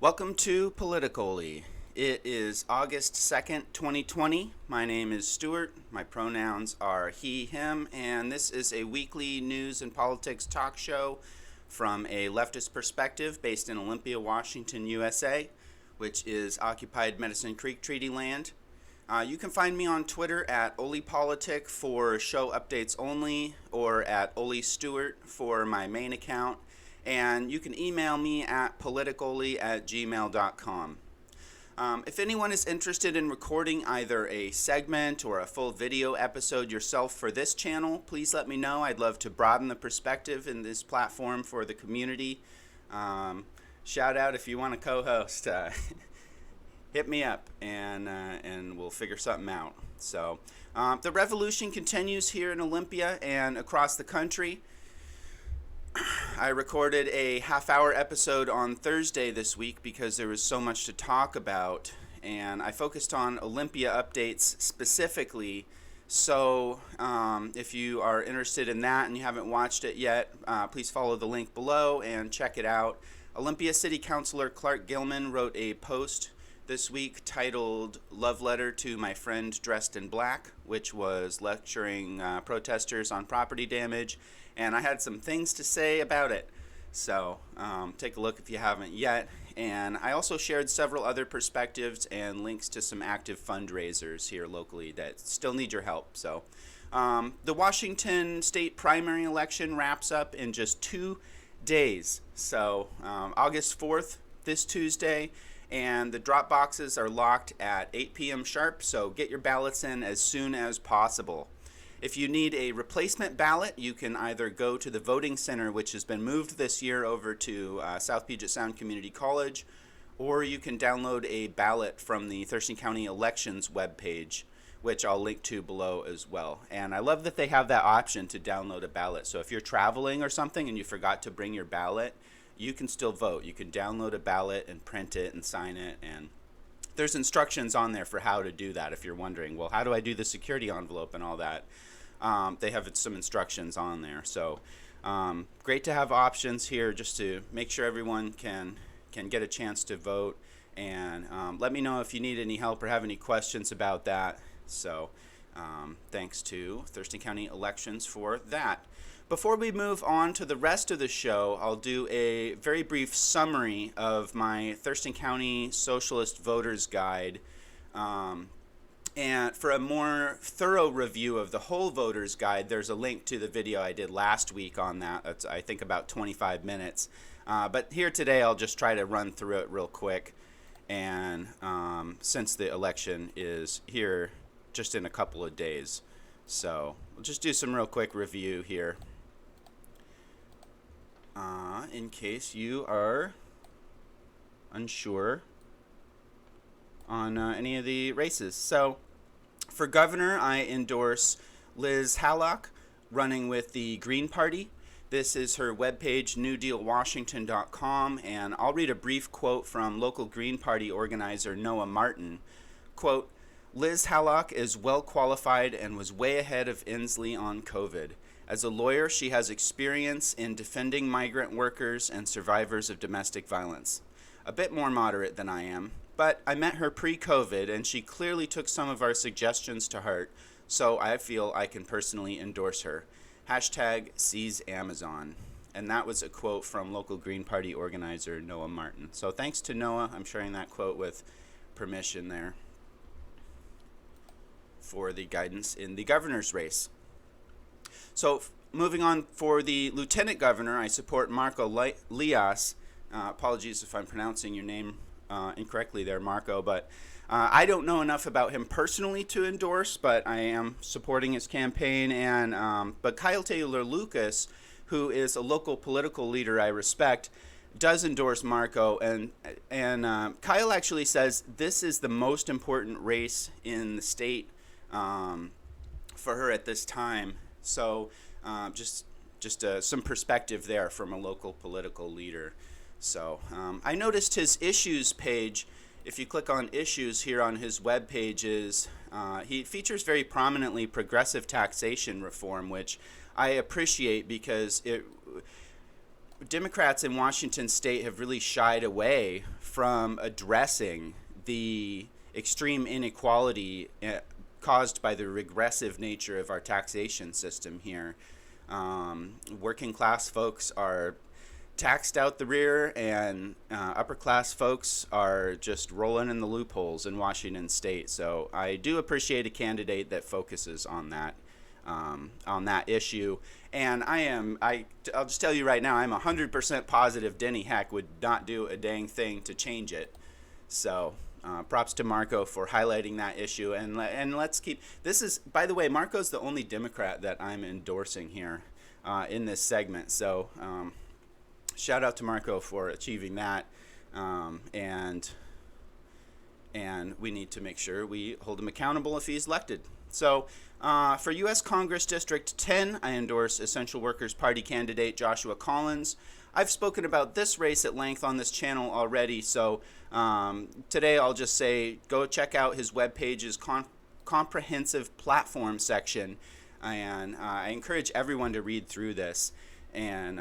Welcome to PoliticOly. It is August 2nd, 2020. My name is Stuart. My pronouns are he, him, and this is a weekly news and politics talk show from a leftist perspective based in Olympia, Washington, USA, which is occupied Medicine Creek Treaty land. You can find me on Twitter at OlyPolitic for show updates only, or at OlyStewart for my main account. And you can email me at politicoly@gmail.com. If anyone is interested in recording either a segment or a full video episode yourself for this channel, please let me know. I'd love to broaden the perspective in this platform for the community. Shout out if you want to co-host. Hit me up and we'll figure something out. So the revolution continues here in Olympia and across the country. I recorded a half-hour episode on Thursday this week because there was so much to talk about, and I focused on Olympia updates specifically. So if you are interested in that and you haven't watched it yet, please follow the link below and check it out. Olympia City Councilor Clark Gilman wrote a post this week titled "Love Letter to My Friend Dressed in Black," which was lecturing protesters on property damage, and I had some things to say about it. So take a look if you haven't yet. And I also shared several other perspectives and links to some active fundraisers here locally that still need your help. So the Washington state primary election wraps up in just 2 days. So August 4th, this Tuesday, and the drop boxes are locked at 8 p.m. sharp, so get your ballots in as soon as possible. If you need a replacement ballot, you can either go to the voting center, which has been moved this year over to South Puget Sound Community College, or you can download a ballot from the Thurston County Elections webpage, which I'll link to below as well. And I love that they have that option to download a ballot. So if you're traveling or something and you forgot to bring your ballot, you can still vote. You can download a ballot and print it and sign it, and there's instructions on there for how to do that if you're wondering, well, how do I do the security envelope and all that? They have some instructions on there. So great to have options here just to make sure everyone can get a chance to vote. And let me know if you need any help or have any questions about that. So thanks to Thurston County Elections for that. Before we move on to the rest of the show, I'll do a very brief summary of my Thurston County Socialist Voters Guide. And for a more thorough review of the whole Voters Guide, there's a link to the video I did last week on that. That's, I think, about 25 minutes. But here today, I'll just try to run through it real quick. And since the election is here just in a couple of days. So we'll just do some real quick review here. In case you are unsure on any of the races. So for governor, I endorse Liz Hallock, running with the Green Party. This is her webpage, newdealwashington.com, and I'll read a brief quote from local Green Party organizer Noah Martin. Quote, "Liz Hallock is well qualified and was way ahead of Inslee on COVID. As a lawyer, she has experience in defending migrant workers and survivors of domestic violence. A bit more moderate than I am. But I met her pre-COVID, and she clearly took some of our suggestions to heart, so I feel I can personally endorse her. Hashtag seize Amazon." And that was a quote from local Green Party organizer Noah Martin. So thanks to Noah. I'm sharing that quote with permission there for the guidance in the governor's race. So moving on, for the lieutenant governor, I support Marco Lias. Apologies if I'm pronouncing your name incorrectly there, Marco, but I don't know enough about him personally to endorse, but I am supporting his campaign. And but Kyle Taylor Lucas, who is a local political leader I respect, does endorse Marco, and Kyle actually says this is the most important race in the state for her at this time. So just some perspective there from a local political leader. So I noticed his issues page. If you click on issues here on his web pages, he features very prominently progressive taxation reform, which I appreciate because it Democrats in Washington state have really shied away from addressing the extreme inequality caused by the regressive nature of our taxation system here. Working class folks are taxed out the rear, and upper class folks are just rolling in the loopholes in Washington state. So I do appreciate a candidate that focuses on that issue. And I'll just tell you right now, I'm 100% positive Denny Heck would not do a dang thing to change it. So props to Marco for highlighting that issue. And let's keep, this is, by the way, Marco's the only Democrat that I'm endorsing here in this segment. So shout out to Marco for achieving that. And we need to make sure we hold him accountable if he's elected. So for U.S. Congress District 10, I endorse Essential Workers Party candidate Joshua Collins. I've spoken about this race at length on this channel already, so today I'll just say go check out his webpage's comprehensive platform section, and I encourage everyone to read through this, and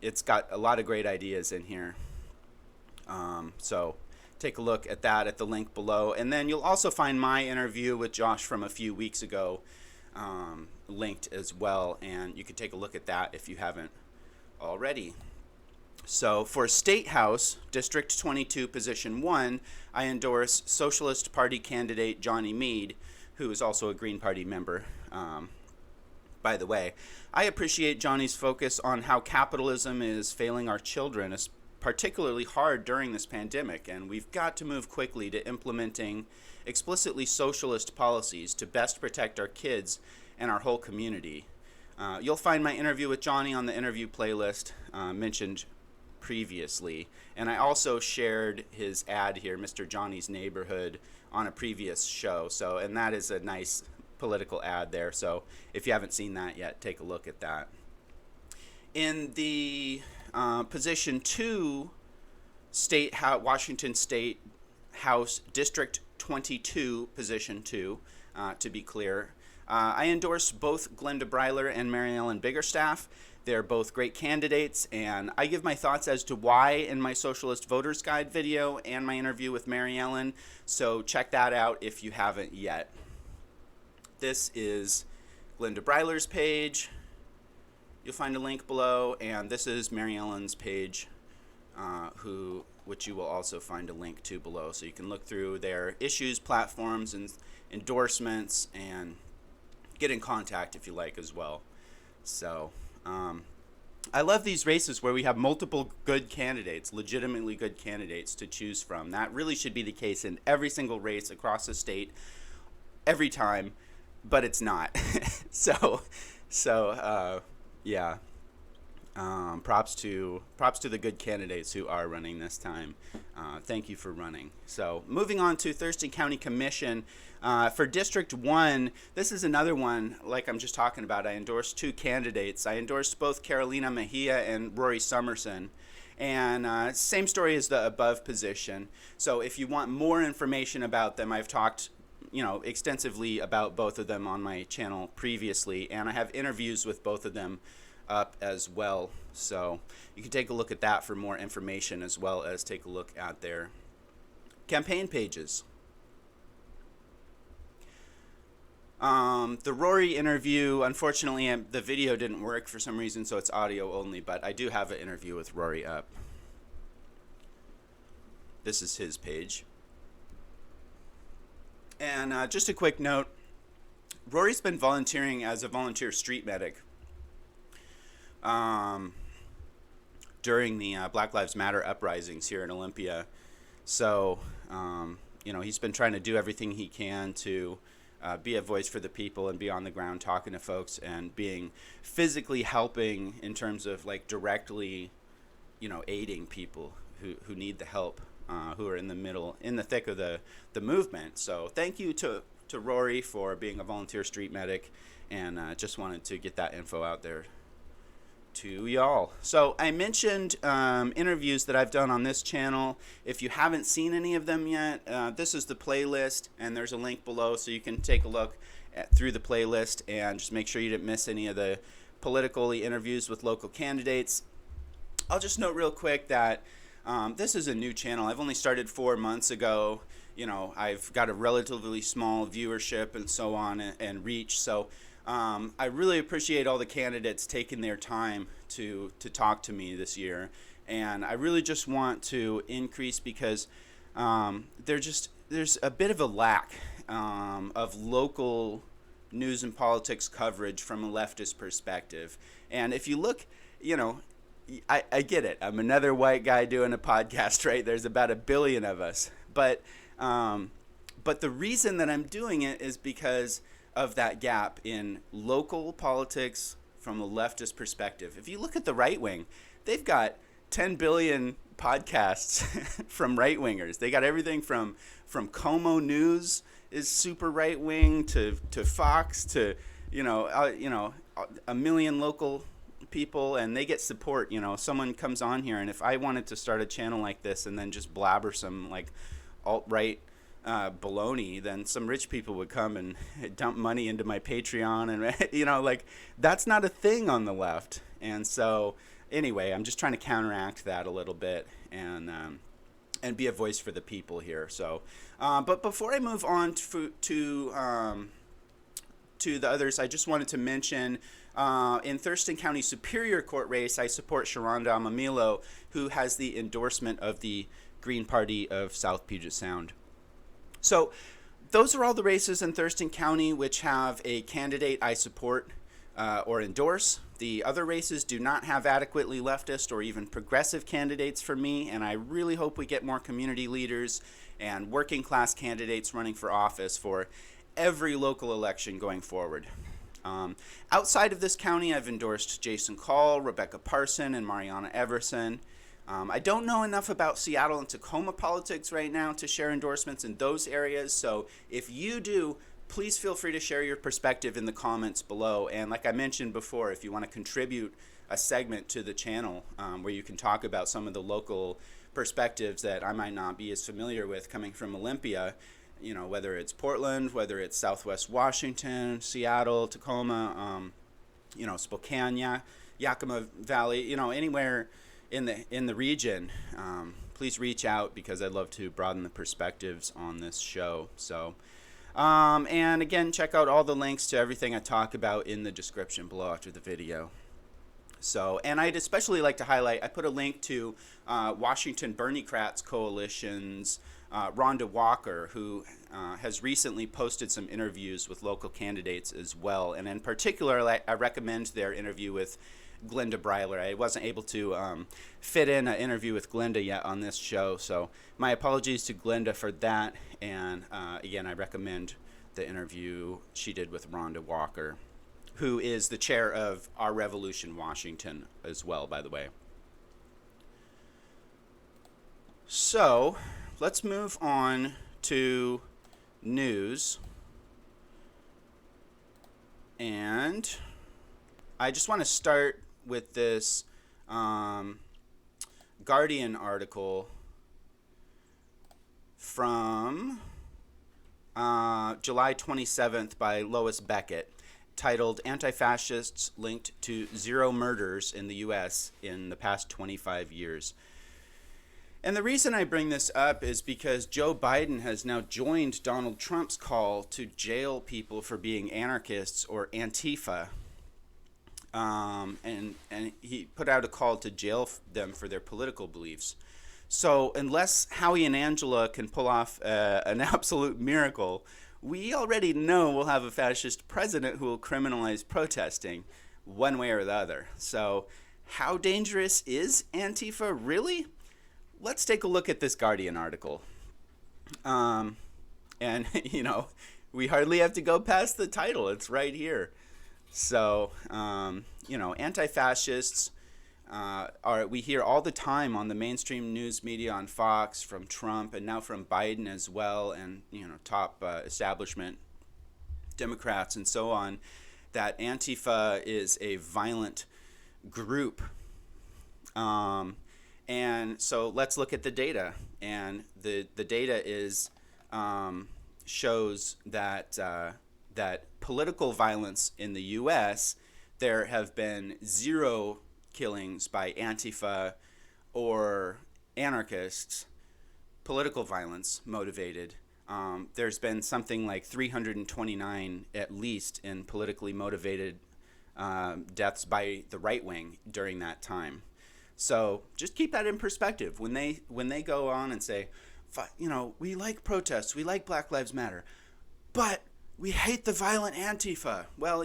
it's got a lot of great ideas in here. So take a look at that at the link below. And then you'll also find my interview with Josh from a few weeks ago linked as well. And you can take a look at that if you haven't already. So for State House, District 22, Position 1, I endorse Socialist Party candidate Johnny Mead, who is also a Green Party member. By the way, I appreciate Johnny's focus on how capitalism is failing our children, particularly hard during this pandemic, and we've got to move quickly to implementing explicitly socialist policies to best protect our kids and our whole community. You'll find my interview with Johnny on the interview playlist mentioned previously, and I also shared his ad here, Mr. Johnny's Neighborhood, on a previous show. So, and that is a nice political ad there. So if you haven't seen that yet, take a look at that. In the Position 2, Washington State House District 22, Position 2, to be clear, I endorse both Glenda Breiler and Mary Ellen Biggerstaff. They're both great candidates, and I give my thoughts as to why in my Socialist Voters Guide video and my interview with Mary Ellen, so check that out if you haven't yet. This is Glenda Breiler's page. You'll find a link below, and this is Mary Ellen's page, which you will also find a link to below, so you can look through their issues, platforms, and endorsements, and get in contact if you like as well. So I love these races where we have multiple good candidates, legitimately good candidates to choose from. That really should be the case in every single race across the state, every time, but it's not. Yeah. Props to the good candidates who are running this time. Thank you for running. So moving on to Thurston County Commission. For District 1, this is another one like I'm just talking about. I endorsed two candidates. I endorsed both Carolina Mejia and Rory Summerson. And same story as the above position. So if you want more information about them, I've talked extensively about both of them on my channel previously, and I have interviews with both of them up as well. So you can take a look at that for more information, as well as take a look at their campaign pages. The Rory interview, unfortunately, the video didn't work for some reason, so it's audio only, but I do have an interview with Rory up. This is his page. And just a quick note, Rory's been volunteering as a volunteer street medic during the Black Lives Matter uprisings here in Olympia. So, he's been trying to do everything he can to be a voice for the people and be on the ground talking to folks and being physically helping in terms of directly, aiding people who need the help. Who are in the thick of the movement. So thank you to Rory for being a volunteer street medic, and just wanted to get that info out there to y'all. So I mentioned interviews that I've done on this channel. If you haven't seen any of them yet, this is the playlist, and there's a link below so you can take a look through the playlist and just make sure you didn't miss any of the PoliticOly interviews with local candidates. I'll just note real quick that this is a new channel. I've only started 4 months ago. I've got a relatively small viewership and so on and reach. So I really appreciate all the candidates taking their time to talk to me this year. And I really just want to increase because there's a bit of a lack of local news and politics coverage from a leftist perspective. And if you look, I get it. I'm another white guy doing a podcast, right? There's about 1 billion of us. But the reason that I'm doing it is because of that gap in local politics from a leftist perspective. If you look at the right wing, they've got 10 billion podcasts from right wingers. They got everything from Como News is super right wing to Fox to a million local people, and they get support. Someone comes on here, and if I wanted to start a channel like this and then just blabber some like alt-right baloney, then some rich people would come and dump money into my Patreon, and that's not a thing on the left. And so anyway, I'm just trying to counteract that a little bit and be a voice for the people here. So but before I move on to the others, I just wanted to mention in Thurston County Superior Court race, I support Sharonda Mamilo, who has the endorsement of the Green Party of South Puget Sound. So those are all the races in Thurston County which have a candidate I support or endorse. The other races do not have adequately leftist or even progressive candidates for me, and I really hope we get more community leaders and working class candidates running for office for every local election going forward. Outside of this county, I've endorsed Jason Call, Rebecca Parson, and Mariana Everson. I don't know enough about Seattle and Tacoma politics right now to share endorsements in those areas, so if you do, please feel free to share your perspective in the comments below. And like I mentioned before, if you want to contribute a segment to the channel where you can talk about some of the local perspectives that I might not be as familiar with coming from Olympia, whether it's Portland, whether it's Southwest Washington, Seattle, Tacoma, Spokane, Yakima Valley, anywhere in the region, please reach out because I'd love to broaden the perspectives on this show. So, and again, check out all the links to everything I talk about in the description below after the video. So, and I'd especially like to highlight, I put a link to Washington Bernie-Crats Coalition's Rhonda Walker, who has recently posted some interviews with local candidates as well. And in particular, I recommend their interview with Glenda Breiler. I wasn't able to fit in an interview with Glenda yet on this show, so my apologies to Glenda for that. And again, I recommend the interview she did with Rhonda Walker, who is the chair of Our Revolution Washington as well, by the way. So let's move on to news. And I just want to start with this Guardian article from July 27th by Lois Beckett, titled "Anti-Fascists Linked to Zero Murders in the U.S. in the Past 25 Years." And the reason I bring this up is because Joe Biden has now joined Donald Trump's call to jail people for being anarchists or Antifa. And he put out a call to jail them for their political beliefs. So unless Howie and Angela can pull off an absolute miracle, we already know we'll have a fascist president who will criminalize protesting one way or the other. So how dangerous is Antifa really? Let's take a look at this Guardian article. And, we hardly have to go past the title. It's right here. So, anti-fascists we hear all the time on the mainstream news media, on Fox, from Trump, and now from Biden as well, and, top establishment Democrats and so on, that Antifa is a violent group. And so let's look at the data. And the data is shows that that political violence in the U.S., there have been zero killings by Antifa or anarchists, political violence motivated. There's been something like 329 at least in politically motivated deaths by the right wing during that time. So just keep that in perspective when they go on and say, we like protests, we like Black Lives Matter, but we hate the violent Antifa. Well,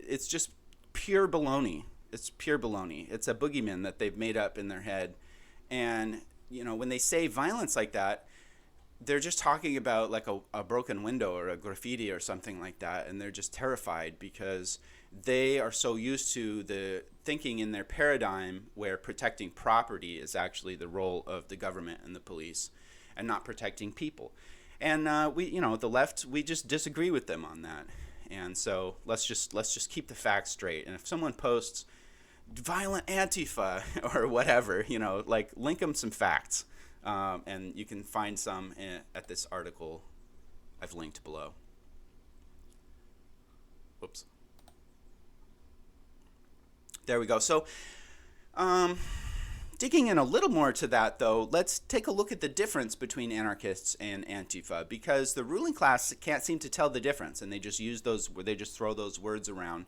it's just pure baloney. It's pure baloney. It's a boogeyman that they've made up in their head. And, when they say violence like that, they're just talking about like a broken window or a graffiti or something like that. And they're just terrified because they are so used to the thinking in their paradigm where protecting property is actually the role of the government and the police and not protecting people. And the left, we just disagree with them on that. And so let's just keep the facts straight. And if someone posts violent Antifa or whatever, link them some facts. And you can find some at this article I've linked below. Whoops. There we go. So, digging in a little more to that, though, let's take a look at the difference between anarchists and Antifa, because the ruling class can't seem to tell the difference, and they just throw those words around,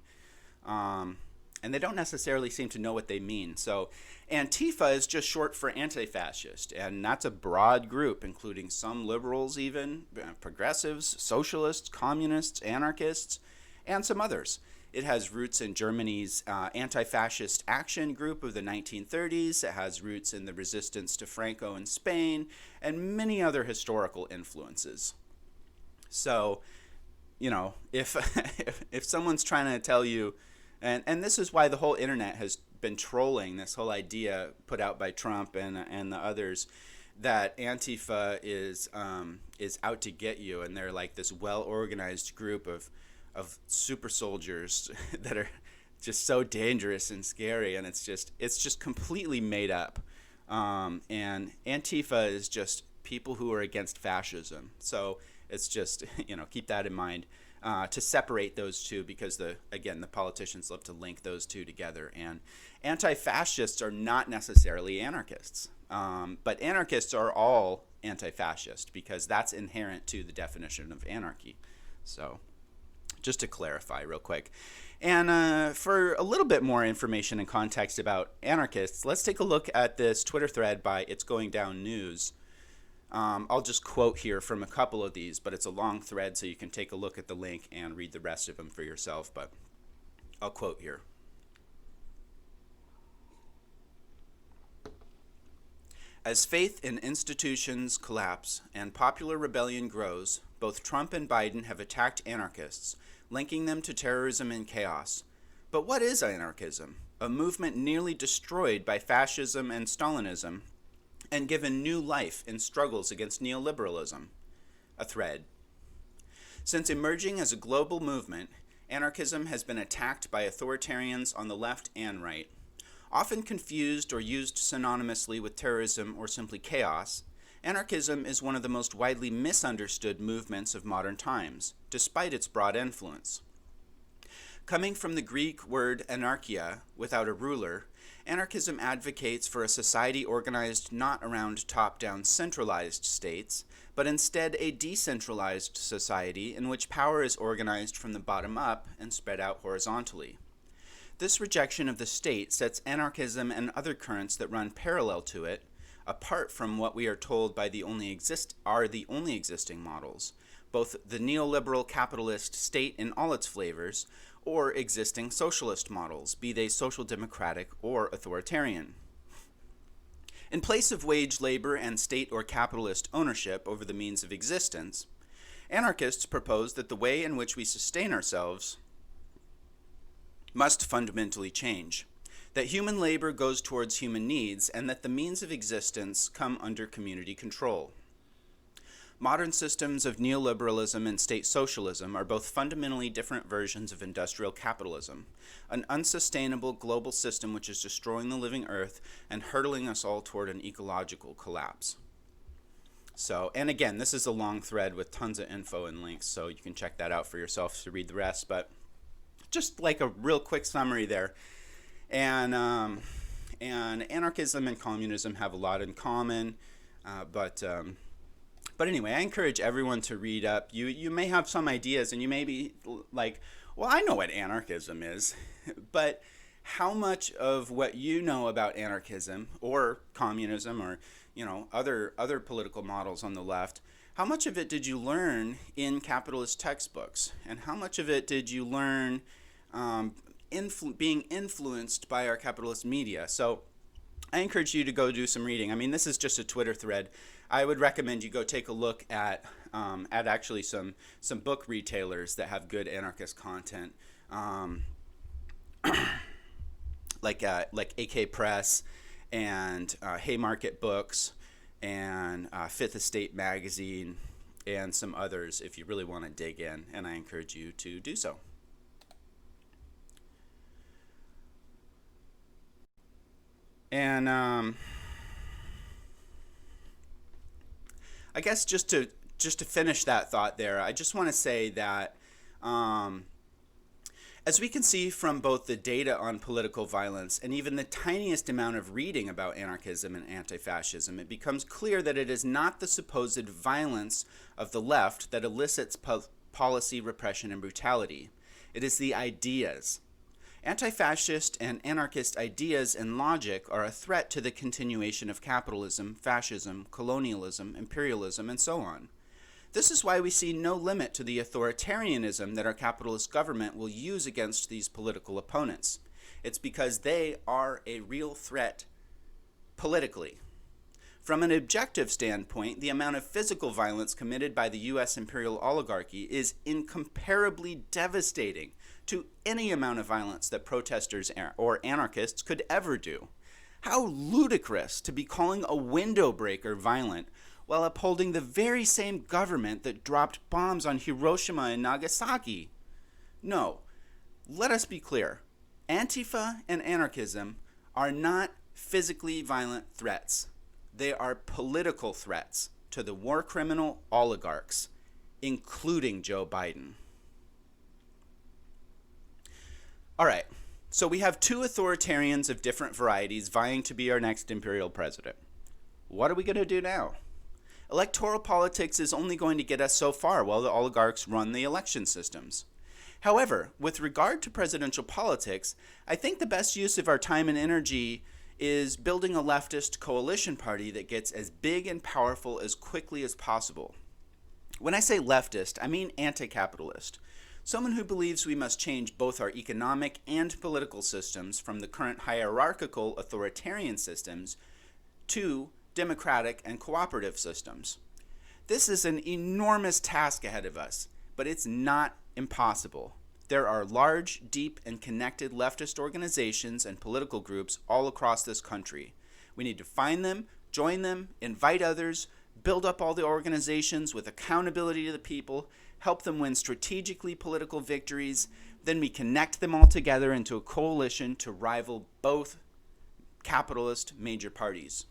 and they don't necessarily seem to know what they mean. So, Antifa is just short for anti-fascist, and that's a broad group, including some liberals, even progressives, socialists, communists, anarchists, and some others. It has roots in Germany's anti-fascist action group of the 1930s. It has roots in the resistance to Franco in Spain, and many other historical influences. So, if if someone's trying to tell you, and this is why the whole internet has been trolling this whole idea put out by Trump and the others, that Antifa is out to get you, and they're like this well-organized group of super soldiers that are just so dangerous and scary, and it's just completely made up. And Antifa is just people who are against fascism. So it's just, keep that in mind to separate those two, because the politicians love to link those two together. And anti-fascists are not necessarily anarchists, but anarchists are all anti-fascist because that's inherent to the definition of anarchy. So, just to clarify real quick. And for a little bit more information and context about anarchists, let's take a look at this Twitter thread by It's Going Down News. I'll just quote here from a couple of these, but it's a long thread, so you can take a look at the link and read the rest of them for yourself, but I'll quote here. As faith in institutions collapse and popular rebellion grows, both Trump and Biden have attacked anarchists, linking them to terrorism and chaos. But what is anarchism? A movement nearly destroyed by fascism and Stalinism, and given new life in struggles against neoliberalism. A thread. Since emerging as a global movement, anarchism has been attacked by authoritarians on the left and right. Often confused or used synonymously with terrorism or simply chaos, anarchism is one of the most widely misunderstood movements of modern times, despite its broad influence. Coming from the Greek word anarchia, without a ruler, anarchism advocates for a society organized not around top-down centralized states, but instead a decentralized society in which power is organized from the bottom up and spread out horizontally. This rejection of the state sets anarchism and other currents that run parallel to it apart from what we are told by the only existing models, both the neoliberal capitalist state in all its flavors, or existing socialist models, be they social democratic or authoritarian. In place of wage labor and state or capitalist ownership over the means of existence, anarchists propose that the way in which we sustain ourselves must fundamentally change, that human labor goes towards human needs, and that the means of existence come under community control. Modern systems of neoliberalism and state socialism are both fundamentally different versions of industrial capitalism, an unsustainable global system which is destroying the living earth and hurtling us all toward an ecological collapse. So, and again, this is a long thread with tons of info and links, so you can check that out for yourself to read the rest, but just like a real quick summary there. And anarchism and communism have a lot in common, but anyway, I encourage everyone to read up. You may have some ideas, and you may be like, well, I know what anarchism is, but how much of what you know about anarchism or communism or other political models on the left, how much of it did you learn in capitalist textbooks, and how much of it did you learn being influenced by our capitalist media? So I encourage you to go do some reading. I mean, this is just a Twitter thread. I would recommend you go take a look at actually some book retailers that have good anarchist content, like AK Press and Haymarket Books and Fifth Estate Magazine and some others if you really want to dig in, and I encourage you to do so. And I guess just to finish that thought there, I just want to say that as we can see from both the data on political violence and even the tiniest amount of reading about anarchism and anti-fascism, it becomes clear that it is not the supposed violence of the left that elicits policy, repression, and brutality. It is the ideas. Anti-fascist and anarchist ideas and logic are a threat to the continuation of capitalism, fascism, colonialism, imperialism, and so on. This is why we see no limit to the authoritarianism that our capitalist government will use against these political opponents. It's because they are a real threat politically. From an objective standpoint, the amount of physical violence committed by the U.S. imperial oligarchy is incomparably devastating to any amount of violence that protesters or anarchists could ever do. How ludicrous to be calling a window breaker violent while upholding the very same government that dropped bombs on Hiroshima and Nagasaki. No, let us be clear. Antifa and anarchism are not physically violent threats. They are political threats to the war criminal oligarchs, including Joe Biden. All right, so we have two authoritarians of different varieties vying to be our next imperial president. What are we going to do now? Electoral politics is only going to get us so far while the oligarchs run the election systems. However, with regard to presidential politics, I think the best use of our time and energy is building a leftist coalition party that gets as big and powerful as quickly as possible. When I say leftist, I mean anti-capitalist. Someone who believes we must change both our economic and political systems from the current hierarchical authoritarian systems to democratic and cooperative systems. This is an enormous task ahead of us, but it's not impossible. There are large, deep, and connected leftist organizations and political groups all across this country. We need to find them, join them, invite others, build up all the organizations with accountability to the people, help them win strategically political victories, then we connect them all together into a coalition to rival both capitalist major parties.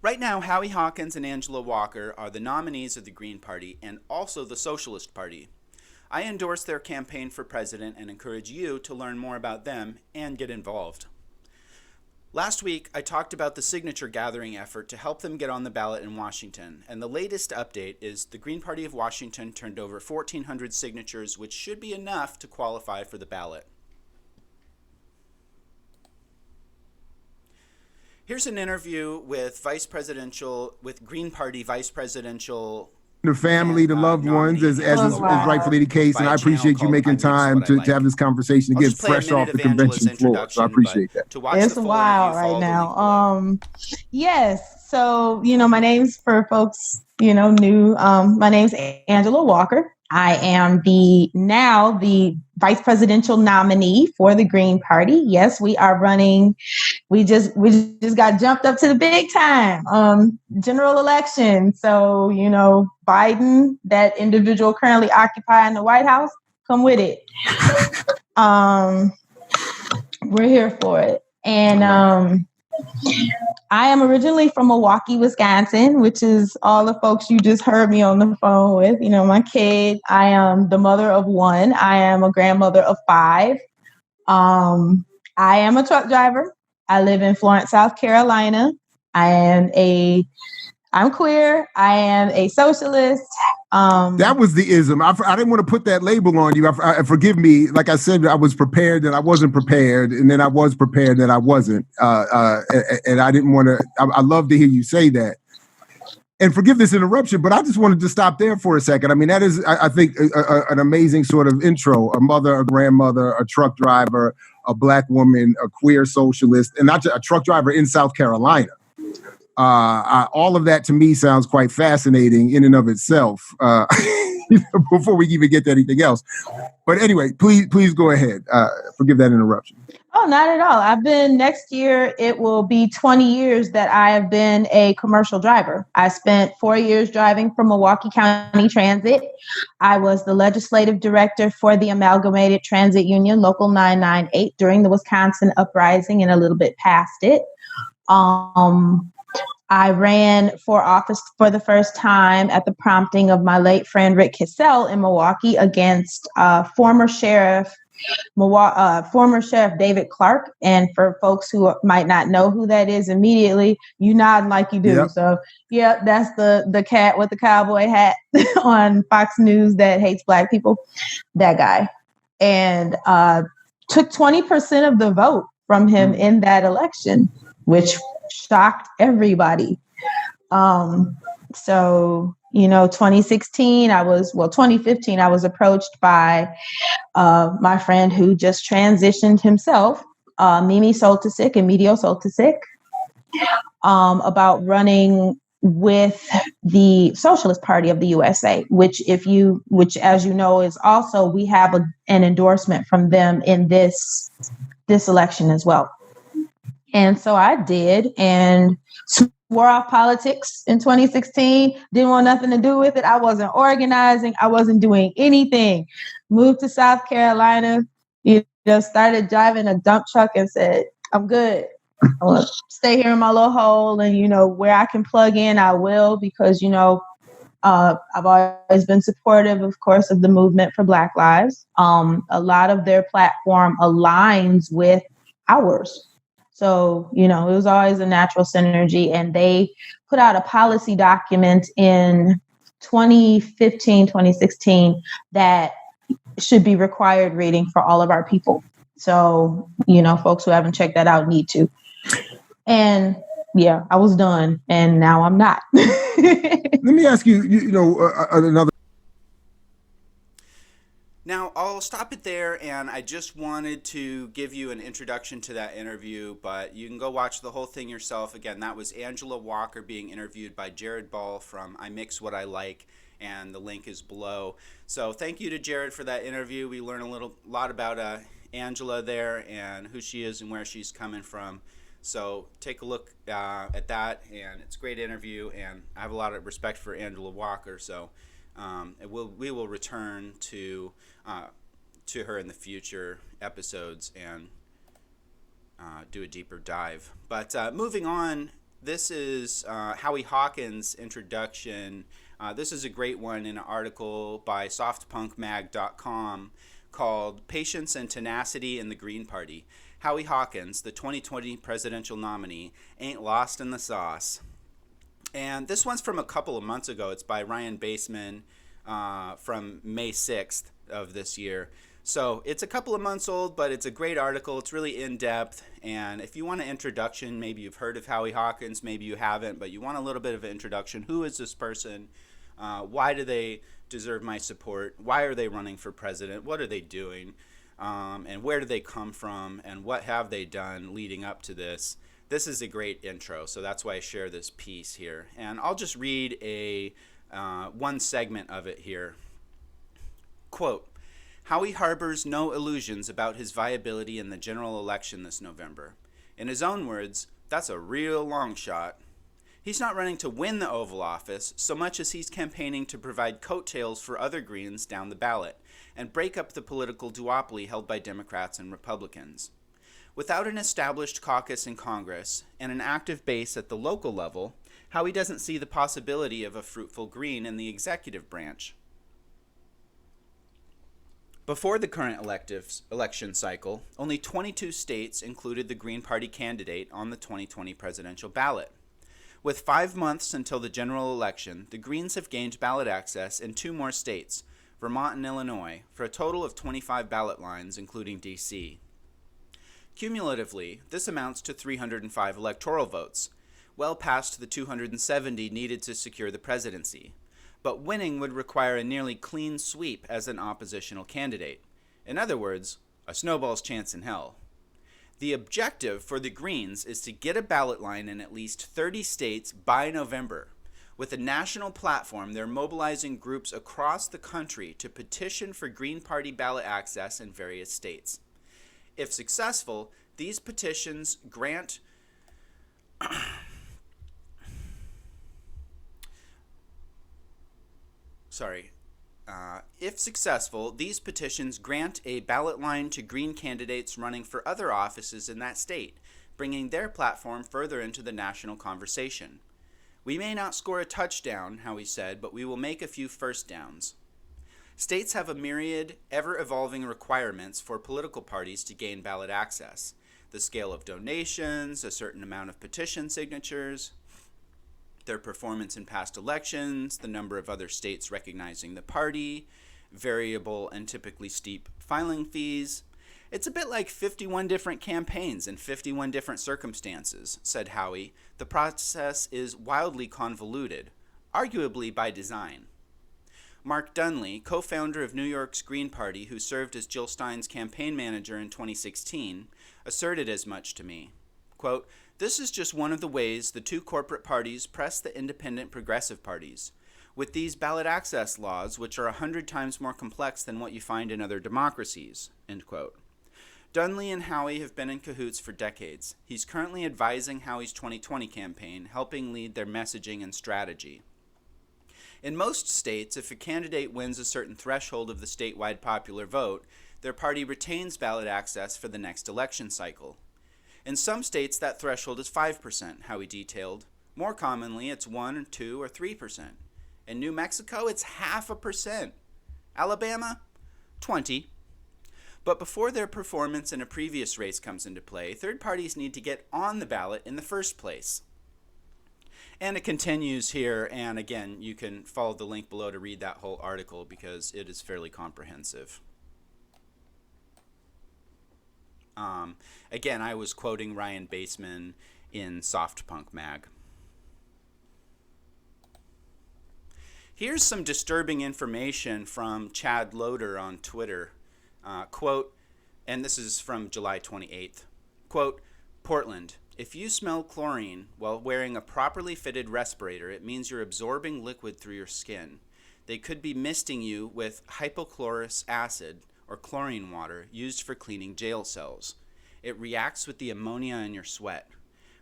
Right now, Howie, Hawkins, and Angela Walker are the nominees of the Green Party and also the Socialist Party. I endorse their campaign for president and encourage you to learn more about them and get involved. Last week, I talked about the signature gathering effort to help them get on the ballot in Washington, and the latest update is the Green Party of Washington turned over 1,400 signatures, which should be enough to qualify for the ballot. Here's an interview with Green Party Vice Presidential the family, the loved ones, as is rightfully the case. And I appreciate you making time to have this conversation to get fresh off the convention floor. So I appreciate that. It's wild right now. Yes. So, my name's, for folks, new, my name's Angela Walker. I am now the vice presidential nominee for the Green Party. Yes, we are running. We just got jumped up to the big time general election. So, Biden, that individual currently occupying the White House, come with it. We're here for it. And I am originally from Milwaukee, Wisconsin, which is all the folks you just heard me on the phone with. You know, my kid, I am the mother of one. I am a grandmother of 5. I am a truck driver. I live in Florence, South Carolina. I'm queer. I am a socialist. That was the ism. I didn't want to put that label on you. Forgive me. Like I said, I was prepared and I wasn't prepared, and then I was prepared and I wasn't. And I didn't want to. I love to hear you say that. And forgive this interruption, but I just wanted to stop there for a second. I mean, that is, I think, an amazing sort of intro. A mother, a grandmother, a truck driver, a Black woman, a queer socialist, and not just a truck driver in South Carolina. All of that to me sounds quite fascinating in and of itself. Before we even get to anything else, but anyway, please go ahead. Forgive that interruption. Oh, not at all. Next year, it will be 20 years that I have been a commercial driver. I spent 4 years driving for Milwaukee County Transit. I was the legislative director for the Amalgamated Transit Union, Local 998, during the Wisconsin uprising and a little bit past it. I ran for office for the first time at the prompting of my late friend Rick Kissell in Milwaukee against former Sheriff David Clark. And for folks who might not know who that is immediately, you nod like you do. Yep. So yeah, that's the cat with the cowboy hat on Fox News that hates Black people, that guy. And took 20% of the vote from him in that election, which shocked everybody. So, 2015, I was approached by my friend who just transitioned himself, Mimi Soltysik, Emilio Soltysik, about running with the Socialist Party of the USA, which as you know, is also, we have an endorsement from them in this election as well. And so I did, and swore off politics in 2016. Didn't want nothing to do with it. I wasn't organizing. I wasn't doing anything. Moved to South Carolina, started driving a dump truck and said, I'm good. I want to stay here in my little hole, and, where I can plug in, I will, because, I've always been supportive, of course, of the movement for Black lives. A lot of their platform aligns with ours. So, it was always a natural synergy, and they put out a policy document in 2015, 2016 that should be required reading for all of our people. So, folks who haven't checked that out need to. And yeah, I was done, and now I'm not. Let me ask you, another. Now, I'll stop it there, and I just wanted to give you an introduction to that interview, but you can go watch the whole thing yourself. Again, that was Angela Walker being interviewed by Jared Ball from I Mix What I Like, and the link is below. So thank you to Jared for that interview. We learned a lot about Angela there and who she is and where she's coming from. So take a look at that, and it's a great interview, and I have a lot of respect for Angela Walker, so we will return to her in the future episodes and do a deeper dive. But moving on, this is Howie Hawkins' introduction. This is a great one in an article by softpunkmag.com called Patience and Tenacity in the Green Party. Howie Hawkins, the 2020 presidential nominee, ain't lost in the sauce. And this one's from a couple of months ago. It's by Ryan Baseman from May 6th of this year. So it's a couple of months old, but it's a great article. It's really in-depth. And if you want an introduction, maybe you've heard of Howie Hawkins, maybe you haven't, but you want a little bit of an introduction. Who is this person? Why do they deserve my support? Why are they running for president? What are they doing? And where do they come from? And what have they done leading up to this? This is a great intro, so that's why I share this piece here. And I'll just read one segment of it here. Quote, Howie harbors no illusions about his viability in the general election this November. In his own words, that's a real long shot. He's not running to win the Oval Office so much as he's campaigning to provide coattails for other Greens down the ballot and break up the political duopoly held by Democrats and Republicans. Without an established caucus in Congress and an active base at the local level, Howie doesn't see the possibility of a fruitful green in the executive branch. Before the current election cycle, only 22 states included the Green Party candidate on the 2020 presidential ballot. With 5 months until the general election, the Greens have gained ballot access in 2 more states, Vermont and Illinois, for a total of 25 ballot lines, including D.C. Cumulatively, this amounts to 305 electoral votes, well past the 270 needed to secure the presidency. But winning would require a nearly clean sweep as an oppositional candidate. In other words, a snowball's chance in hell. The objective for the Greens is to get a ballot line in at least 30 states by November. With a national platform, they're mobilizing groups across the country to petition for Green Party ballot access in various states. If successful, these petitions grant a ballot line to Green candidates running for other offices in that state, bringing their platform further into the national conversation. We may not score a touchdown, Howie said, but we will make a few first downs. States have a myriad, ever-evolving requirements for political parties to gain ballot access. The scale of donations, a certain amount of petition signatures, their performance in past elections, the number of other states recognizing the party, variable and typically steep filing fees. It's a bit like 51 different campaigns in 51 different circumstances, said Howie. The process is wildly convoluted, arguably by design. Mark Dunley, co-founder of New York's Green Party, who served as Jill Stein's campaign manager in 2016, asserted as much to me. Quote, "This is just one of the ways the 2 corporate parties press the independent progressive parties. With these ballot access laws, which are 100 times more complex than what you find in other democracies," end quote. Dunley and Howie have been in cahoots for decades. He's currently advising Howie's 2020 campaign, helping lead their messaging and strategy. In most states, if a candidate wins a certain threshold of the statewide popular vote, their party retains ballot access for the next election cycle. In some states, that threshold is 5%, Howie detailed. More commonly, it's 1, 2, or 3%. In New Mexico, it's 0.5%. Alabama, 20%. But before their performance in a previous race comes into play, third parties need to get on the ballot in the first place. And it continues here, and again, you can follow the link below to read that whole article because it is fairly comprehensive. Again, I was quoting Ryan Baseman in Soft Punk Mag. Here's some disturbing information from Chad Loader on Twitter. Quote, and this is from July 28th. Quote, "Portland, if you smell chlorine while wearing a properly fitted respirator, it means you're absorbing liquid through your skin. They could be misting you with hypochlorous acid or chlorine water used for cleaning jail cells. It reacts with the ammonia in your sweat.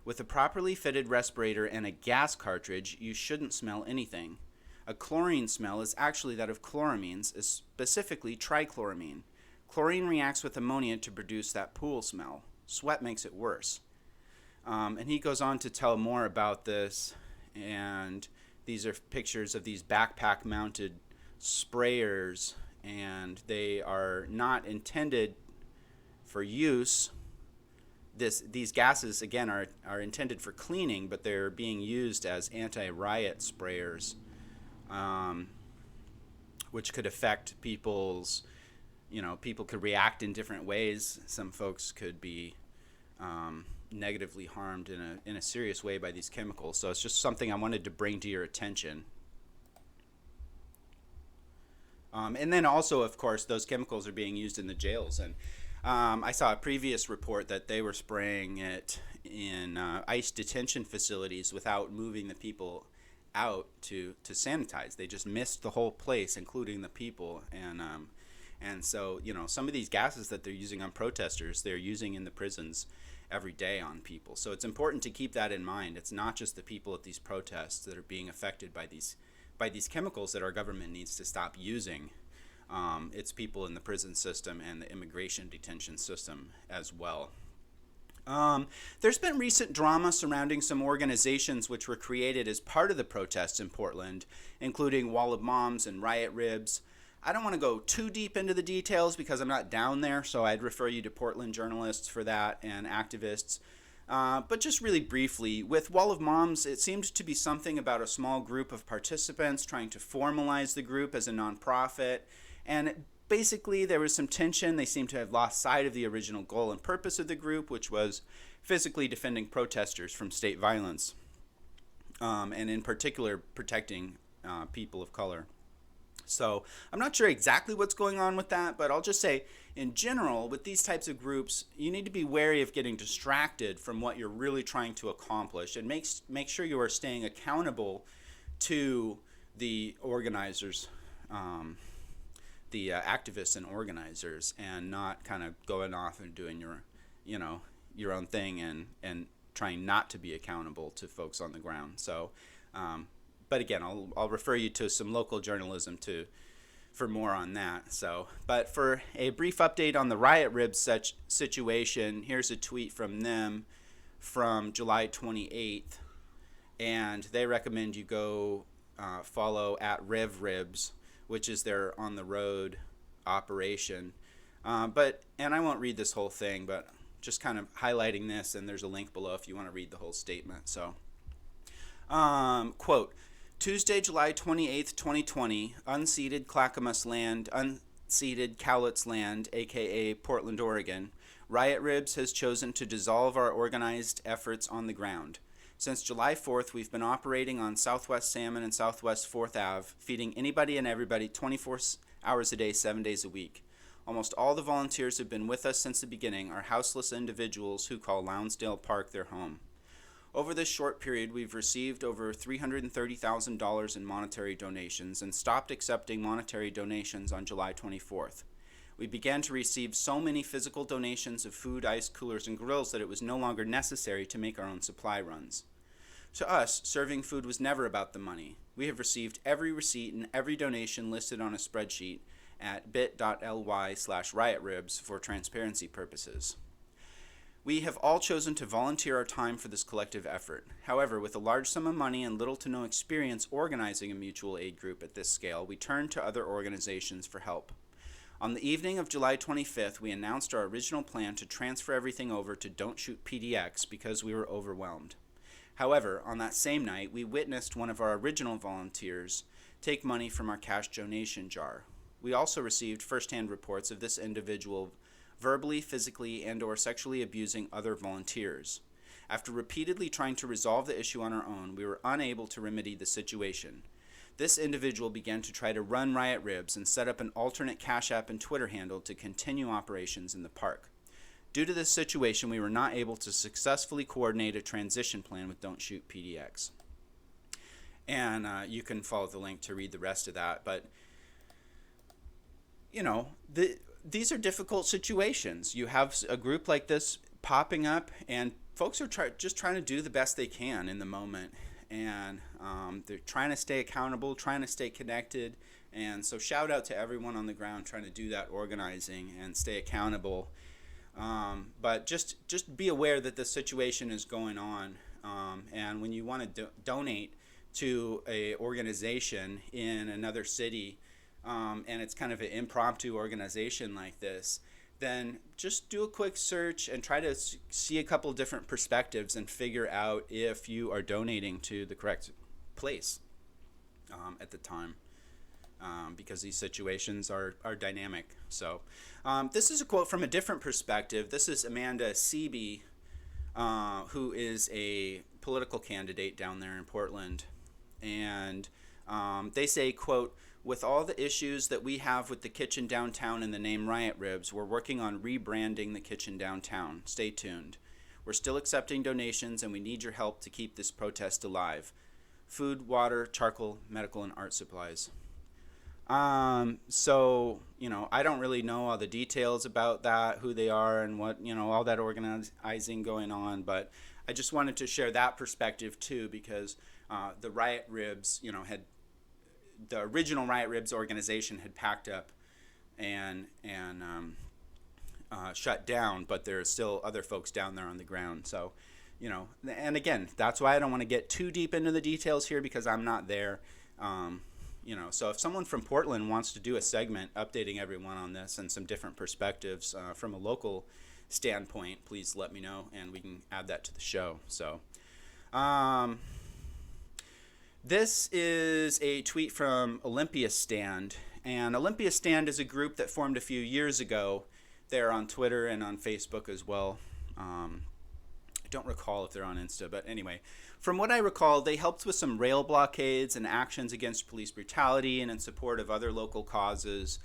With a properly fitted respirator and a gas cartridge, you shouldn't smell anything. A chlorine smell is actually that of chloramines, specifically trichloramine. Chlorine reacts with ammonia to produce that pool smell. Sweat makes it worse." And he goes on to tell more about this, and these are pictures of these backpack-mounted sprayers, and they are not intended for use. These gases, again, are intended for cleaning, but they're being used as anti-riot sprayers, which could affect people's, people could react in different ways. Some folks could be negatively harmed in a serious way by these chemicals. So it's just something I wanted to bring to your attention. And then also, of course, those chemicals are being used in the jails. And I saw a previous report that they were spraying it in ICE detention facilities without moving the people out to sanitize. They just mist the whole place, including the people. And so, some of these gases that they're using on protesters, they're using in the prisons every day on people. So it's important to keep that in mind. It's not just the people at these protests that are being affected by these chemicals that our government needs to stop using. It's people in the prison system and the immigration detention system as well. There's been recent drama surrounding some organizations which were created as part of the protests in Portland, including Wall of Moms and Riot Ribs. I don't want to go too deep into the details because I'm not down there, so I'd refer you to Portland journalists for that and activists. But just really briefly, with Wall of Moms, it seemed to be something about a small group of participants trying to formalize the group as a nonprofit, and basically there was some tension. They seemed to have lost sight of the original goal and purpose of the group, which was physically defending protesters from state violence, and in particular protecting people of color. So I'm not sure exactly what's going on with that, but I'll just say in general, with these types of groups, you need to be wary of getting distracted from what you're really trying to accomplish, and make sure you are staying accountable to the organizers, the activists and organizers, and not kind of going off and doing your own thing and trying not to be accountable to folks on the ground. So but again, I'll refer you to some local journalism for more on that. So, but for a brief update on the Riot Ribs situation, here's a tweet from them from July 28th, and they recommend you go follow at Rev Ribs, which is their on the road operation. And I won't read this whole thing, but just kind of highlighting this, and there's a link below if you want to read the whole statement. So, quote, Tuesday, July 28th, 2020, unceded Clackamas land, unceded Cowlitz land, aka Portland, Oregon, Riot Ribs has chosen to dissolve our organized efforts on the ground. Since July 4th, we've been operating on Southwest Salmon and Southwest 4th Ave, feeding anybody and everybody 24 hours a day, 7 days a week. Almost all the volunteers have been with us since the beginning are houseless individuals who call Lounsdale Park their home. Over this short period, we've received over $330,000 in monetary donations and stopped accepting monetary donations on July 24th. We began to receive so many physical donations of food, ice, coolers, and grills that it was no longer necessary to make our own supply runs. To us, serving food was never about the money. We have received every receipt and every donation listed on a spreadsheet at bit.ly/riotribs for transparency purposes. We have all chosen to volunteer our time for this collective effort. However, with a large sum of money and little to no experience organizing a mutual aid group at this scale, we turned to other organizations for help. On the evening of July 25th, we announced our original plan to transfer everything over to Don't Shoot PDX because we were overwhelmed. However, on that same night, we witnessed one of our original volunteers take money from our cash donation jar. We also received firsthand reports of this individual verbally, physically, and/or sexually abusing other volunteers. After repeatedly trying to resolve the issue on our own, we were unable to remedy the situation. This individual began to try to run Riot Ribs and set up an alternate Cash App and Twitter handle to continue operations in the park. Due to this situation, we were not able to successfully coordinate a transition plan with Don't Shoot PDX. And you can follow the link to read the rest of that. But, these are difficult situations. You have a group like this popping up, and folks are just trying to do the best they can in the moment. And they're trying to stay accountable, trying to stay connected. And so shout out to everyone on the ground trying to do that organizing and stay accountable. But just be aware that the situation is going on. And when you want to donate to a organization in another city, and it's kind of an impromptu organization like this, then just do a quick search and try to see a couple different perspectives and figure out if you are donating to the correct place at the time, because these situations are dynamic. So this is a quote from a different perspective. This is Amanda Seeby, who is a political candidate down there in Portland. And they say, quote, "With all the issues that we have with the kitchen downtown and the name Riot Ribs, we're working on rebranding the kitchen downtown. Stay tuned. We're still accepting donations, and we need your help to keep this protest alive. Food, water, charcoal, medical, and art supplies." So, I don't really know all the details about that, who they are and what, all that organizing going on, but I just wanted to share that perspective too, because the Riot Ribs, the original Riot Ribs organization had packed up and shut down, but there's still other folks down there on the ground. So, you know, and again, that's why I don't want to get too deep into the details here because I'm not there. You know, so if someone from Portland wants to do a segment updating everyone on this and some different perspectives from a local standpoint, please let me know and we can add that to the show. So, this is a tweet from Olympia Stand, and Olympia Stand is a group that formed a few years ago. They're on Twitter and on Facebook as well. I don't recall if they're on Insta, but anyway, from what I recall, they helped with some rail blockades and actions against police brutality and in support of other local causes.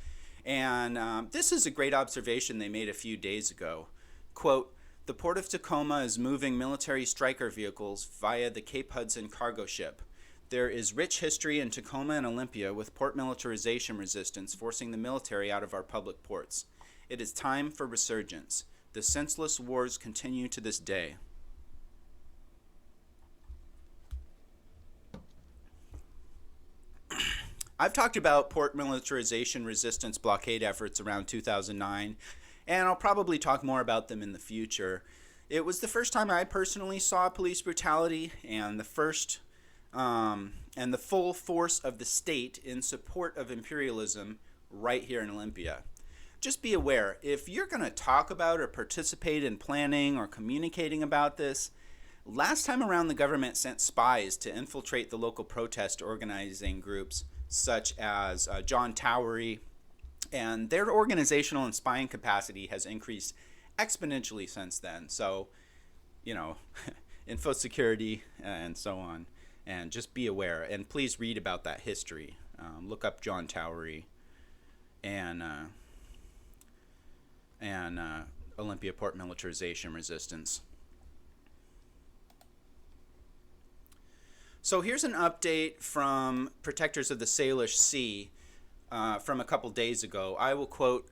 And this is a great observation they made a few days ago. Quote, "The Port of Tacoma is moving military Stryker vehicles via the Cape Hudson cargo ship. There is rich history in Tacoma and Olympia with port militarization resistance forcing the military out of our public ports. It is time for resurgence. The senseless wars continue to this day." I've talked about port militarization resistance blockade efforts around 2009, and I'll probably talk more about them in the future. It was the first time I personally saw police brutality and the full force of the state in support of imperialism right here in Olympia. Just be aware, if you're going to talk about or participate in planning or communicating about this, last time around the government sent spies to infiltrate the local protest organizing groups such as John Towery, and their organizational and spying capacity has increased exponentially since then. So, you know, info security and so on. And just be aware. And please read about that history. Look up John Towery and Olympia Port militarization resistance. So here's an update from Protectors of the Salish Sea from a couple days ago. I will quote,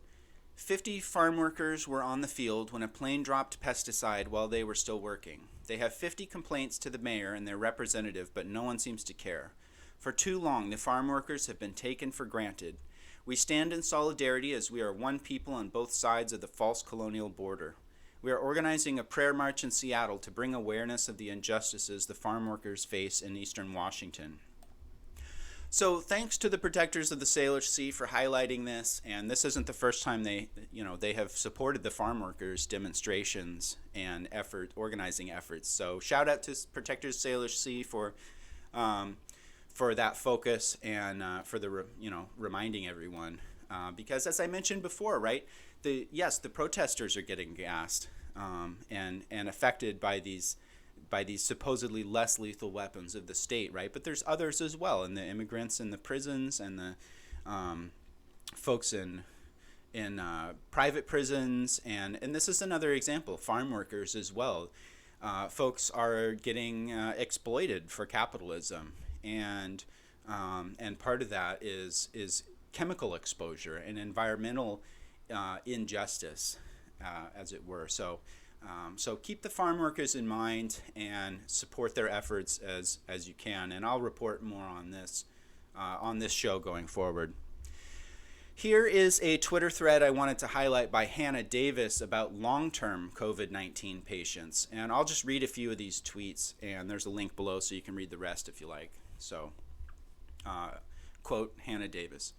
50 farm workers were on the field when a plane dropped pesticide while they were still working. They have 50 complaints to the mayor and their representative, but no one seems to care. For too long, the farm workers have been taken for granted. We stand in solidarity as we are one people on both sides of the false colonial border. We are organizing a prayer march in Seattle to bring awareness of the injustices the farm workers face in eastern Washington. So thanks to the Protectors of the Salish Sea for highlighting this, and this isn't the first time they have supported the farm workers' demonstrations and organizing efforts. So shout out to Protectors of the Salish Sea for that focus and for the reminding everyone, because as I mentioned before, right, the protesters are getting gassed and affected by these supposedly less lethal weapons of the state, right? But there's others as well, and the immigrants in the prisons and the folks in private prisons, and this is another example. Farm workers as well. Folks are getting exploited for capitalism, and part of that is chemical exposure and environmental injustice, as it were. So keep the farm workers in mind and support their efforts as you can. And I'll report more on this show going forward. Here is a Twitter thread I wanted to highlight by Hannah Davis about long-term COVID-19 patients. And I'll just read a few of these tweets, and there's a link below so you can read the rest if you like. So, quote, Hannah Davis.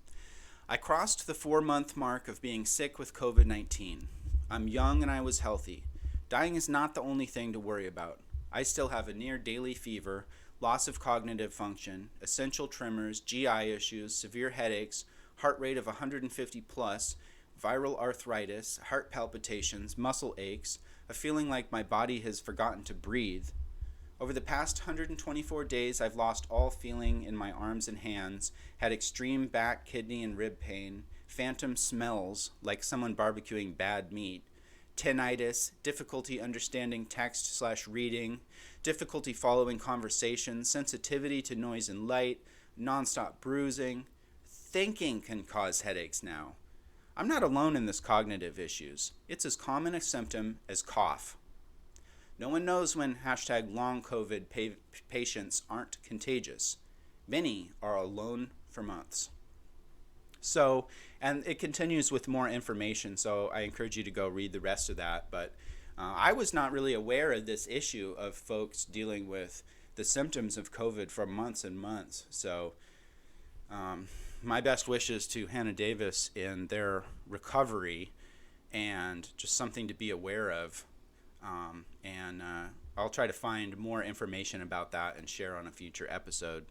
I crossed the 4-month mark of being sick with COVID-19. I'm young and I was healthy. Dying is not the only thing to worry about. I still have a near daily fever, loss of cognitive function, essential tremors, GI issues, severe headaches, heart rate of 150 plus, viral arthritis, heart palpitations, muscle aches, a feeling like my body has forgotten to breathe. Over the past 124 days, I've lost all feeling in my arms and hands, had extreme back, kidney, and rib pain, phantom smells like someone barbecuing bad meat, tinnitus, difficulty understanding text/reading, difficulty following conversations, sensitivity to noise and light, nonstop bruising. Thinking can cause headaches now. I'm not alone in this cognitive issues. It's as common a symptom as cough. No one knows when #long COVID patients aren't contagious. Many are alone for months. So, and it continues with more information, so I encourage you to go read the rest of that. But I was not really aware of this issue of folks dealing with the symptoms of COVID for months and months. So my best wishes to Hannah Davis in their recovery, and just something to be aware of. And I'll try to find more information about that and share on a future episode.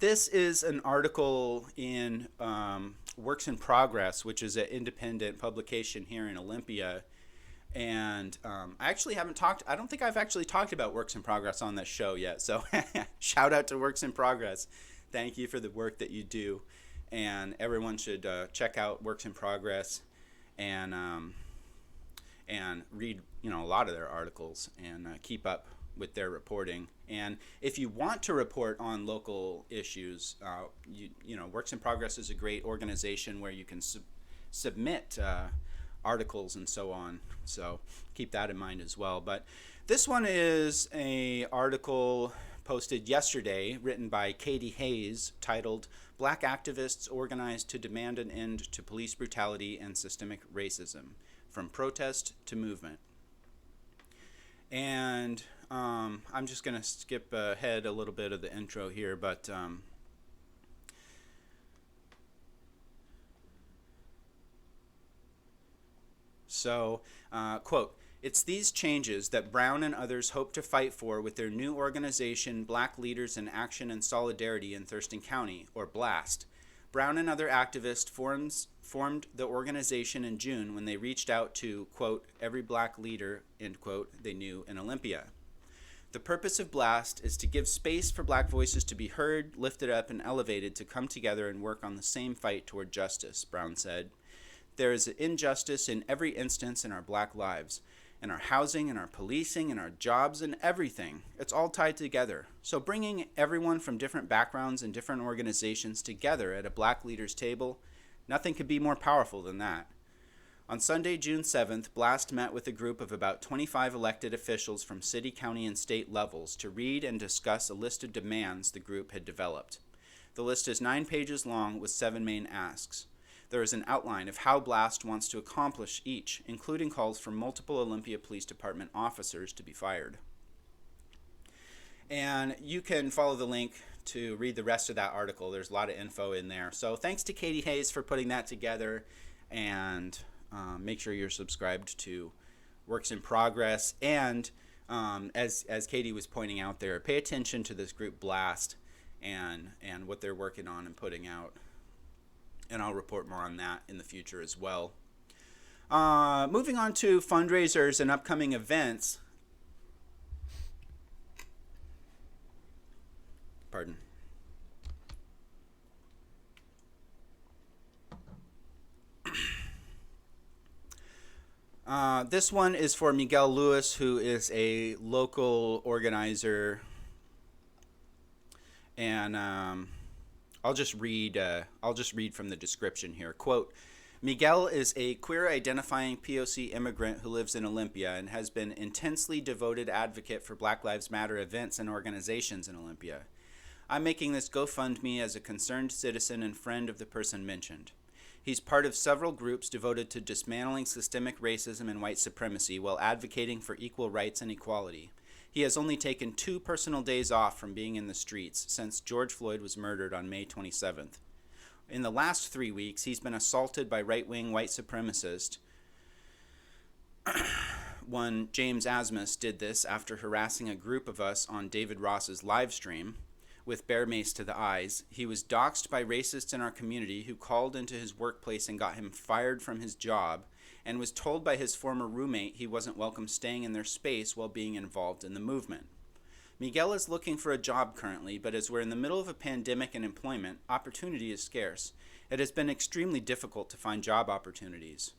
This is an article in Works in Progress, which is an independent publication here in Olympia. And I don't think I've actually talked about Works in Progress on this show yet. So shout out to Works in Progress. Thank you for the work that you do. And everyone should check out Works in Progress and read, a lot of their articles and keep up with their reporting. And if you want to report on local issues, Works in Progress is a great organization where you can submit articles and so on. So keep that in mind as well. But this one is an article posted yesterday, written by Katie Hayes, titled "Black Activists Organized to Demand an End to Police Brutality and Systemic Racism, From Protest to Movement." And I'm just going to skip ahead a little bit of the intro here, but quote, "It's these changes that Brown and others hope to fight for with their new organization, Black Leaders in Action and Solidarity in Thurston County, or BLAST. Brown and other activists formed the organization in June when they reached out to, quote, every black leader, end quote, they knew in Olympia. The purpose of BLAST is to give space for black voices to be heard, lifted up, and elevated to come together and work on the same fight toward justice," Brown said. "There is injustice in every instance in our black lives, in our housing, in our policing, in our jobs, and everything. It's all tied together. So bringing everyone from different backgrounds and different organizations together at a black leaders table, nothing could be more powerful than that." On Sunday, June 7th, BLAST met with a group of about 25 elected officials from city, county, and state levels to read and discuss a list of demands the group had developed. The list is 9 pages long with 7 main asks. There is an outline of how BLAST wants to accomplish each, including calls for multiple Olympia Police Department officers to be fired. And you can follow the link to read the rest of that article. There's a lot of info in there. So thanks to Katie Hayes for putting that together, and make sure you're subscribed to Works in Progress. And as Katie was pointing out there, pay attention to this group BLAST and what they're working on and putting out. And I'll report more on that in the future as well. Moving on to fundraisers and upcoming events. Pardon. This one is for Miguel Lewis, who is a local organizer, and I'll just read from the description here. Quote, "Miguel is a queer-identifying POC immigrant who lives in Olympia and has been intensely devoted advocate for Black Lives Matter events and organizations in Olympia. I'm making this GoFundMe as a concerned citizen and friend of the person mentioned. He's part of several groups devoted to dismantling systemic racism and white supremacy while advocating for equal rights and equality. He has only taken 2 personal days off from being in the streets since George Floyd was murdered on May 27th. In the last 3 weeks, he's been assaulted by right-wing white supremacists. One James Asmus did this after harassing a group of us on David Ross's live stream with bear mace to the eyes. He was doxxed by racists in our community who called into his workplace and got him fired from his job, and was told by his former roommate he wasn't welcome staying in their space while being involved in the movement. Miguel is looking for a job currently, but as we're in the middle of a pandemic and employment, opportunity is scarce. It has been extremely difficult to find job opportunities.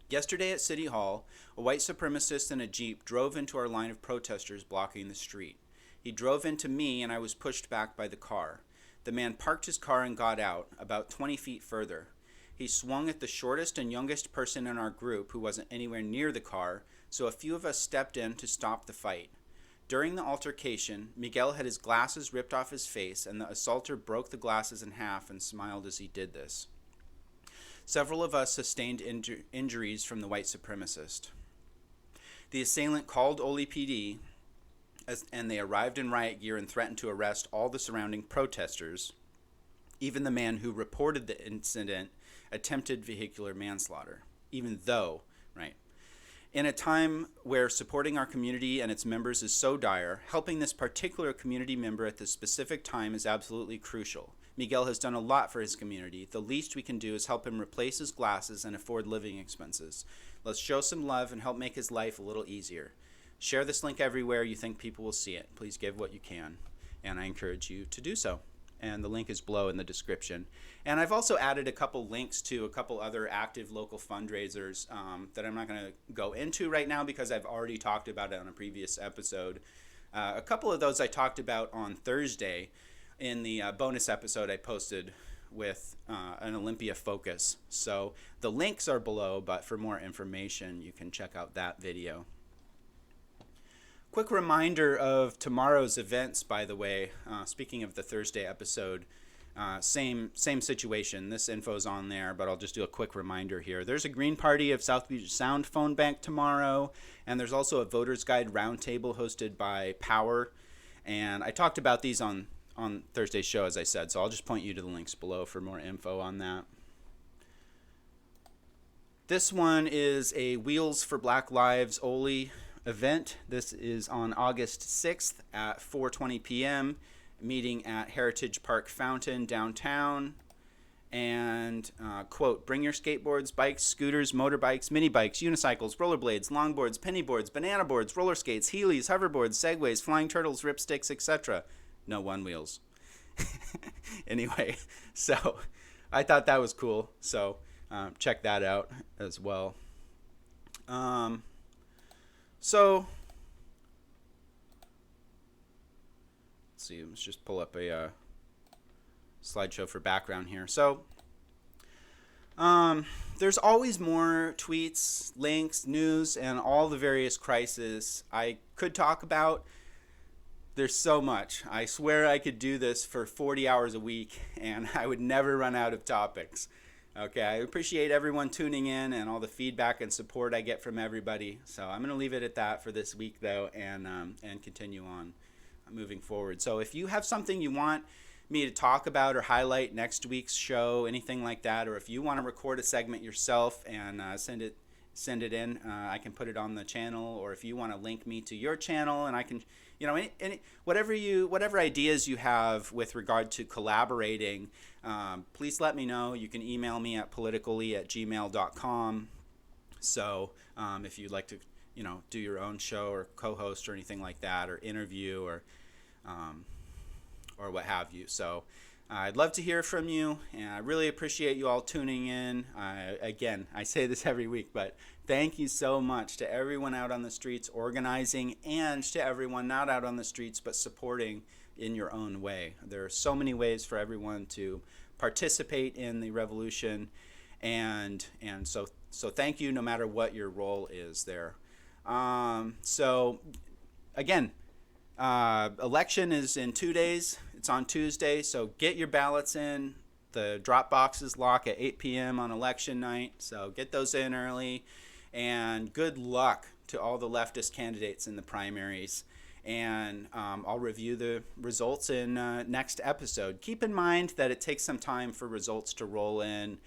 Yesterday at City Hall, a white supremacist in a Jeep drove into our line of protesters blocking the street. He drove into me and I was pushed back by the car. The man parked his car and got out, about 20 feet further. He swung at the shortest and youngest person in our group who wasn't anywhere near the car, so a few of us stepped in to stop the fight. During the altercation, Miguel had his glasses ripped off his face, and the assaulter broke the glasses in half and smiled as he did this. Several of us sustained injuries from the white supremacist. The assailant called Oli PD, and they arrived in riot gear and threatened to arrest all the surrounding protesters. Even the man who reported the incident attempted vehicular manslaughter, even though, right? In a time where supporting our community and its members is so dire, helping this particular community member at this specific time is absolutely crucial. Miguel has done a lot for his community. The least we can do is help him replace his glasses and afford living expenses. Let's show some love and help make his life a little easier. Share this link everywhere you think people will see it. Please give what you can, and I encourage you to do so. And the link is below in the description. And I've also added a couple links to a couple other active local fundraisers that I'm not going to go into right now because I've already talked about it on a previous episode. A couple of those I talked about on Thursday in the bonus episode I posted with an Olympia focus. So the links are below, but for more information, you can check out that video. Quick reminder of tomorrow's events, by the way. Speaking of the Thursday episode, same situation. This info's on there, but I'll just do a quick reminder here. There's a Green Party of South Puget Sound phone bank tomorrow, and there's also a Voters Guide Roundtable hosted by Power. And I talked about these on Thursday's show, as I said, so I'll just point you to the links below for more info on that. This one is a Wheels for Black Lives Oli event. This is on August 6th at 4:20 p.m. meeting at Heritage Park Fountain downtown. And quote, bring your skateboards, bikes, scooters, motorbikes, mini bikes, unicycles, rollerblades, longboards, penny boards, banana boards, roller skates, Heelys, hoverboards, segways, flying turtles, ripsticks, etc. No one wheels. Anyway, so I thought that was cool. So check that out as well. So let's see, let's just pull up a slideshow for background here. So there's always more tweets, links, news, and all the various crises I could talk about. There's so much. I swear I could do this for 40 hours a week and I would never run out of topics. Okay, I appreciate everyone tuning in and all the feedback and support I get from everybody. So I'm going to leave it at that for this week, though, and continue on moving forward. So if you have something you want me to talk about or highlight next week's show, anything like that, or if you want to record a segment yourself and send it in, I can put it on the channel. Or if you want to link me to your channel, and I can, whatever ideas you have with regard to collaborating, please let me know. You can email me at PoliticOly@gmail.com. So if you'd like to, do your own show or co-host or anything like that, or interview or what have you. So I'd love to hear from you, and I really appreciate you all tuning in. Again, I say this every week, but thank you so much to everyone out on the streets organizing, and to everyone not out on the streets but supporting in your own way. There are so many ways for everyone to participate in the revolution, and so thank you no matter what your role is there. So again, election is in 2 days. It's on Tuesday, so get your ballots in. The drop boxes lock at 8 p.m. on election night, so get those in early. And good luck to all the leftist candidates in the primaries. And I'll review the results in next episode. Keep in mind that it takes some time for results to roll in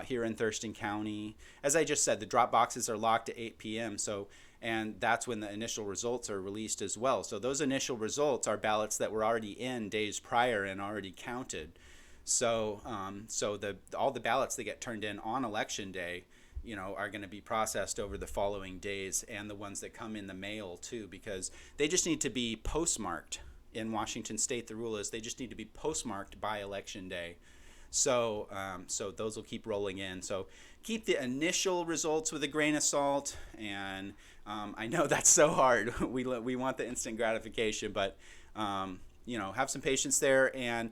here in Thurston County. As I just said, the drop boxes are locked at 8 p.m. And that's when the initial results are released as well. So those initial results are ballots that were already in days prior and already counted. So all the ballots that get turned in on election day, are going to be processed over the following days, and the ones that come in the mail too, because they just need to be postmarked. In Washington State, the rule is they just need to be postmarked by election day. So those will keep rolling in. So keep the initial results with a grain of salt. And I know that's so hard. We want the instant gratification, but have some patience there. And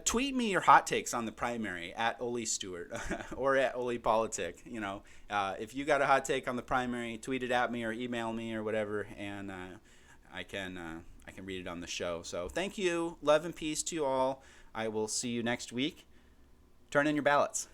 tweet me your hot takes on the primary at Oli Stewart or at Oli Politic. If you got a hot take on the primary, tweet it at me or email me or whatever, and I can read it on the show. So thank you. Love and peace to you all. I will see you next week. Turn in your ballots.